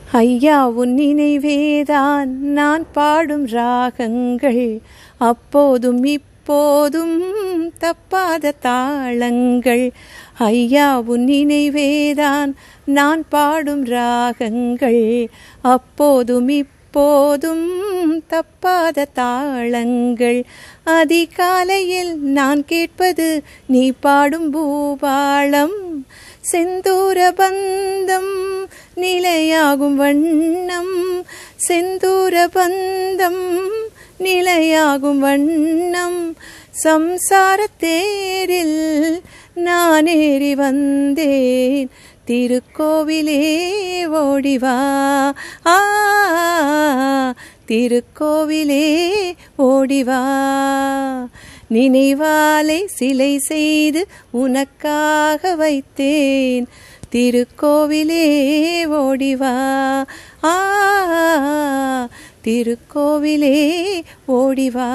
ஐயா உன் நினைவேதான் நான் பாடும் ராகங்கள், அப்போதும் இப்போதும் தப்பாத தாளங்கள். ஐயா உன் நினைவேதான் நான் பாடும் ராகங்கள், அப்போதும் இப்போதும் தப்பாத தாளங்கள். அதிகாலையில் நான் கேட்பது நீ பாடும் பூபாளம், செந்தூர பந்தம் நிலையாகும் வண்ணம், செந்தூர பந்தம் நிலையாகும் வண்ணம். சம்சாரத் தேரில் நான் ஏறி வந்தேன், திருக்கோவிலே ஓடிவா, திருக்கோவிலே ஓடிவா. நினைவாலே சிலை செய்து உனக்காக வைத்தேன், திருக்கோவிலே ஓடிவா, திருக்கோவிலே ஓடிவா.